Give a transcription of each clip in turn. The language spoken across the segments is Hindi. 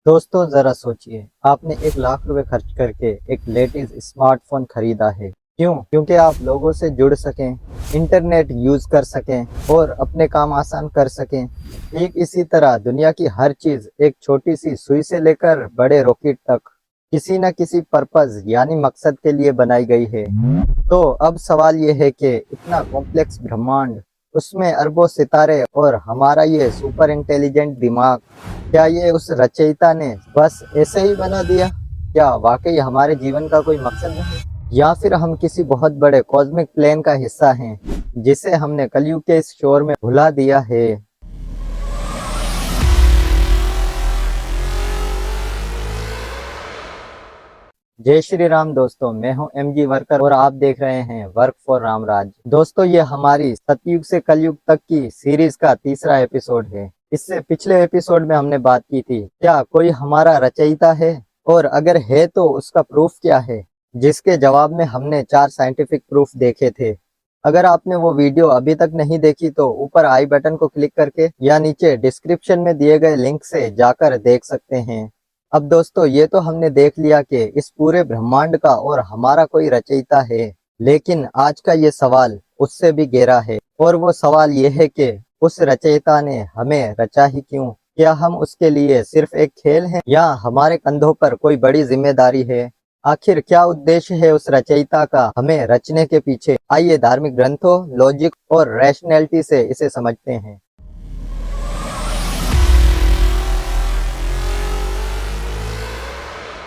दोस्तों जरा सोचिए, आपने 1 लाख रुपए खर्च करके एक लेटेस्ट स्मार्टफोन खरीदा है। क्यों? क्योंकि आप लोगों से जुड़ सकें, इंटरनेट यूज कर सकें और अपने काम आसान कर सकें। ठीक इसी तरह दुनिया की हर चीज, एक छोटी सी सुई से लेकर बड़े रॉकेट तक, किसी न किसी पर्पज यानी मकसद के लिए बनाई गई है। तो अब सवाल ये है कि इतना कॉम्प्लेक्स ब्रह्मांड, उसमें अरबों सितारे और हमारा ये सुपर इंटेलिजेंट दिमाग, क्या ये उस रचयिता ने बस ऐसे ही बना दिया? क्या वाकई हमारे जीवन का कोई मकसद नहीं, या फिर हम किसी बहुत बड़े कॉस्मिक प्लान का हिस्सा हैं जिसे हमने कलयुग के इस शोर में भुला दिया है? जय श्री राम दोस्तों, मैं हूं एमजी वर्कर और आप देख रहे हैं वर्क फॉर रामराज। दोस्तों, ये हमारी सतयुग से कलयुग तक की सीरीज का तीसरा एपिसोड है। इससे पिछले एपिसोड में हमने बात की थी, क्या कोई हमारा रचयिता है, और अगर है तो उसका प्रूफ क्या है, जिसके जवाब में हमने 4 साइंटिफिक प्रूफ देखे थे। अगर आपने वो वीडियो अभी तक नहीं देखी तो ऊपर आई बटन को क्लिक करके या नीचे डिस्क्रिप्शन में दिए गए लिंक से जाकर देख सकते हैं। अब दोस्तों, ये तो हमने देख लिया कि इस पूरे ब्रह्मांड का और हमारा कोई रचयिता है, लेकिन आज का ये सवाल उससे भी गहरा है। और वो सवाल ये है कि उस रचयिता ने हमें रचा ही क्यों? क्या हम उसके लिए सिर्फ एक खेल हैं, या हमारे कंधों पर कोई बड़ी जिम्मेदारी है? आखिर क्या उद्देश्य है उस रचयिता का हमें रचने के पीछे? आइए धार्मिक ग्रंथों, लॉजिक और रैशनैलिटी से इसे समझते हैं।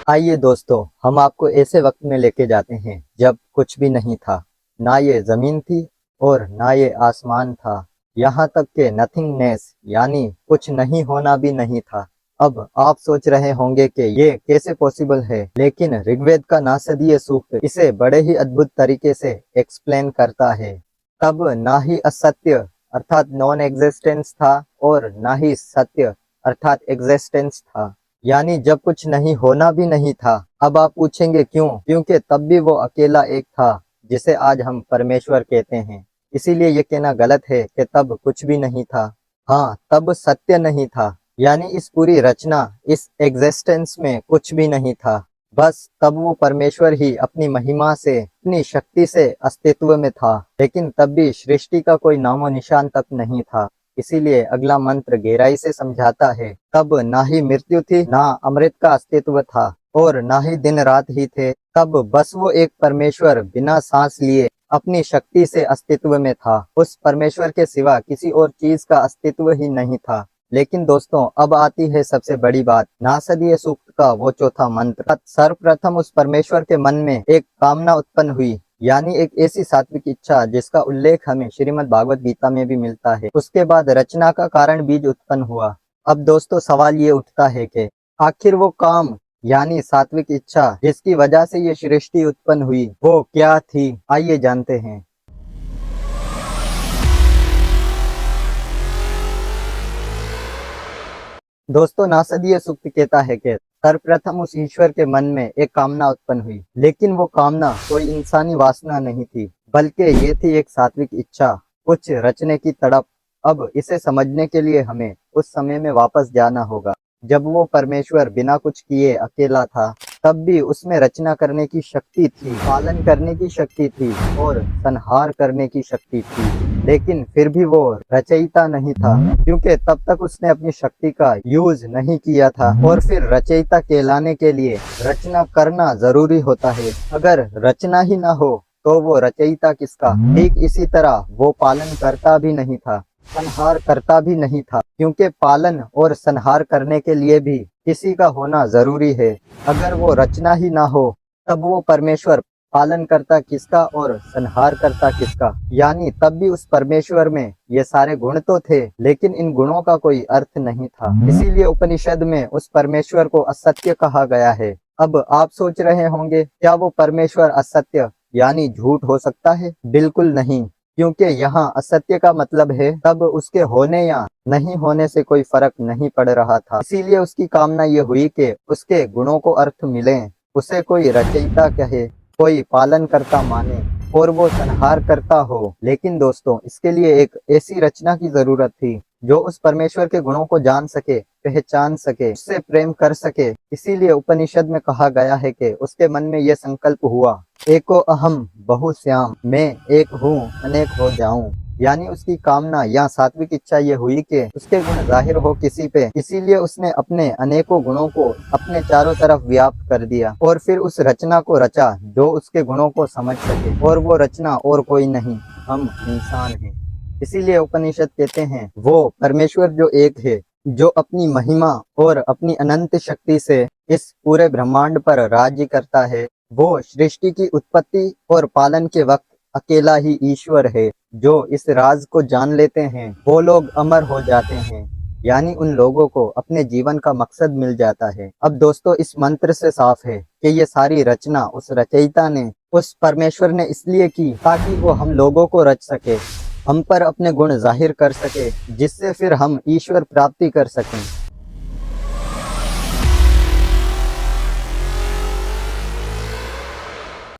आइए दोस्तों, हम आपको ऐसे वक्त में लेके जाते हैं जब कुछ भी नहीं था। ना ये जमीन थी और ना ये आसमान था। यहाँ तक के नथिंगनेस यानी कुछ नहीं होना भी नहीं था। अब आप सोच रहे होंगे कि ये कैसे पॉसिबल है, लेकिन ऋग्वेद का नासदीय सूक्त इसे बड़े ही अद्भुत तरीके से एक्सप्लेन करता है। तब ना ही असत्य अर्थात नॉन एग्जिस्टेंस था और ना ही सत्य अर्थात एग्जिस्टेंस था, यानी जब कुछ नहीं होना भी नहीं था। अब आप पूछेंगे क्यों? क्योंकि तब भी वो अकेला एक था, जिसे आज हम परमेश्वर कहते हैं। इसीलिए ये कहना गलत है कि तब कुछ भी नहीं था। हाँ, तब सत्य नहीं था, यानी इस पूरी रचना, इस एग्जिस्टेंस में कुछ भी नहीं था। बस तब वो परमेश्वर ही अपनी महिमा से, अपनी शक्ति से अस्तित्व में था, लेकिन तब भी सृष्टि का कोई नामो निशान तक नहीं था। इसीलिए अगला मंत्र गहराई से समझाता है, तब ना ही मृत्यु थी, ना अमृत का अस्तित्व था, और ना ही दिन रात ही थे। तब बस वो एक परमेश्वर बिना सांस लिए अपनी शक्ति से अस्तित्व में था। उस परमेश्वर के सिवा किसी और चीज का अस्तित्व ही नहीं था। लेकिन दोस्तों, अब आती है सबसे बड़ी बात, नासदीय सूक्त का वो चौथा मंत्र। सर्वप्रथम उस परमेश्वर के मन में एक कामना उत्पन्न हुई, यानी एक ऐसी सात्विक इच्छा जिसका उल्लेख हमें श्रीमद् भागवत गीता में भी मिलता है। उसके बाद रचना का कारण बीज उत्पन्न हुआ। अब दोस्तों, सवाल ये उठता है कि आखिर वो काम यानी सात्विक इच्छा जिसकी वजह से ये सृष्टि उत्पन्न हुई, वो क्या थी? आइए जानते हैं। दोस्तों, नासदीय सूक्त कहता है कि सर्वप्रथम उस ईश्वर के मन में एक कामना उत्पन्न हुई, लेकिन वो कामना कोई इंसानी वासना नहीं थी, बल्कि ये थी एक सात्विक इच्छा, कुछ रचने की तड़प। अब इसे समझने के लिए हमें उस समय में वापस जाना होगा, जब वो परमेश्वर बिना कुछ किए अकेला था। तब भी उसमें रचना करने की शक्ति थी, पालन करने की शक्ति थी और संहार करने की शक्ति थी, लेकिन फिर भी वो रचयिता नहीं था, क्योंकि तब तक उसने अपनी शक्ति का यूज नहीं किया था। और फिर रचयिता कहलाने के लिए रचना करना जरूरी होता है। अगर रचना ही ना हो तो वो रचयिता किसका? ठीक इसी तरह वो पालन करता भी नहीं था, संहार करता भी नहीं था, क्योंकि पालन और संहार करने के लिए भी किसी का होना जरूरी है। अगर वो रचना ही ना हो, तब वो परमेश्वर पालन करता किसका और संहार करता किसका? यानी तब भी उस परमेश्वर में ये सारे गुण तो थे, लेकिन इन गुणों का कोई अर्थ नहीं था। इसीलिए उपनिषद में उस परमेश्वर को असत्य कहा गया है। अब आप सोच रहे होंगे, क्या वो परमेश्वर असत्य यानी झूठ हो सकता है? बिल्कुल नहीं, क्योंकि यहाँ असत्य का मतलब है तब उसके होने या नहीं होने से कोई फर्क नहीं पड़ रहा था। इसीलिए उसकी कामना ये हुई कि उसके गुणों को अर्थ मिले, उसे कोई रचयिता कहे, कोई पालन करता माने और वो संहार करता हो। लेकिन दोस्तों, इसके लिए एक ऐसी रचना की जरूरत थी जो उस परमेश्वर के गुणों को जान सके, पहचान सके, उससे प्रेम कर सके। इसीलिए उपनिषद में कहा गया है कि उसके मन में यह संकल्प हुआ, एको अहम बहुश्याम, मैं एक हूँ अनेक हो जाऊं। यानी उसकी कामना या सात्विक इच्छा ये हुई कि उसके गुण जाहिर हो किसी पे, इसीलिए उसने अपने अनेकों गुणों को अपने चारों तरफ व्याप्त कर दिया और फिर उस रचना को रचा जो उसके गुणों को समझ सके। और वो रचना और कोई नहीं, हम इंसान हैं। इसीलिए उपनिषद कहते हैं वो परमेश्वर जो एक है, जो अपनी महिमा और अपनी अनंत शक्ति से इस पूरे ब्रह्मांड पर राज्य करता है, वो सृष्टि की उत्पत्ति और पालन के वक्त अकेला ही ईश्वर है। जो इस राज को जान लेते हैं वो लोग अमर हो जाते हैं, यानी उन लोगों को अपने जीवन का मकसद मिल जाता है। अब दोस्तों, इस मंत्र से साफ है कि ये सारी रचना उस रचयिता ने, उस परमेश्वर ने इसलिए की ताकि वो हम लोगों को रच सके, हम पर अपने गुण जाहिर कर सके, जिससे फिर हम ईश्वर प्राप्ति कर सकें।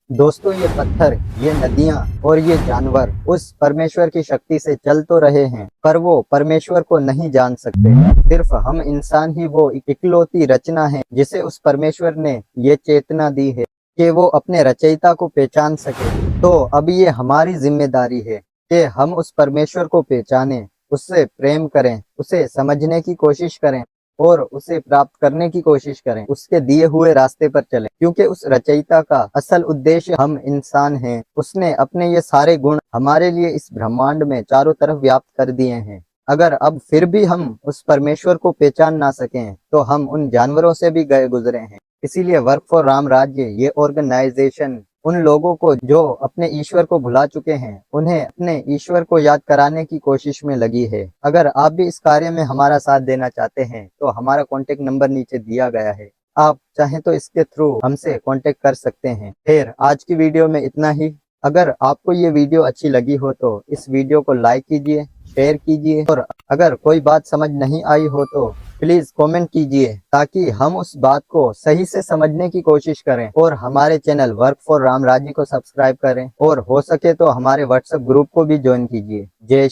दोस्तों, ये पत्थर, ये नदियां और ये जानवर उस परमेश्वर की शक्ति से चल तो रहे हैं, पर वो परमेश्वर को नहीं जान सकते। सिर्फ हम इंसान ही वो इकलौती रचना है जिसे उस परमेश्वर ने ये चेतना दी है कि वो अपने रचयिता को पहचान सके। तो अब ये हमारी जिम्मेदारी है कि हम उस परमेश्वर को पहचानें, उससे प्रेम करें, उसे समझने की कोशिश करें और उसे प्राप्त करने की कोशिश करें, उसके दिए हुए रास्ते पर चलें। क्योंकि उस रचयिता का असल उद्देश्य हम इंसान हैं। उसने अपने ये सारे गुण हमारे लिए इस ब्रह्मांड में चारों तरफ व्याप्त कर दिए हैं। अगर अब फिर भी हम उस परमेश्वर को पहचान ना सकें तो हम उन जानवरों से भी गए गुजरे हैं। इसीलिए वर्क फॉर राम राज्य ये ऑर्गेनाइजेशन उन लोगों को जो अपने ईश्वर को भुला चुके हैं, उन्हें अपने ईश्वर को याद कराने की कोशिश में लगी है। अगर आप भी इस कार्य में हमारा साथ देना चाहते हैं तो हमारा कॉन्टेक्ट नंबर नीचे दिया गया है, आप चाहें तो इसके थ्रू हमसे कॉन्टेक्ट कर सकते हैं। फिर आज की वीडियो में इतना ही। अगर आपको ये वीडियो अच्छी लगी हो तो इस वीडियो को लाइक कीजिए, शेयर कीजिए और अगर कोई बात समझ नहीं आई हो तो प्लीज कमेंट कीजिए, ताकि हम उस बात को सही से समझने की कोशिश करें। और हमारे चैनल वर्क फॉर राम राज्य को सब्सक्राइब करें और हो सके तो हमारे व्हाट्सएप ग्रुप को भी ज्वाइन कीजिए। जय श्री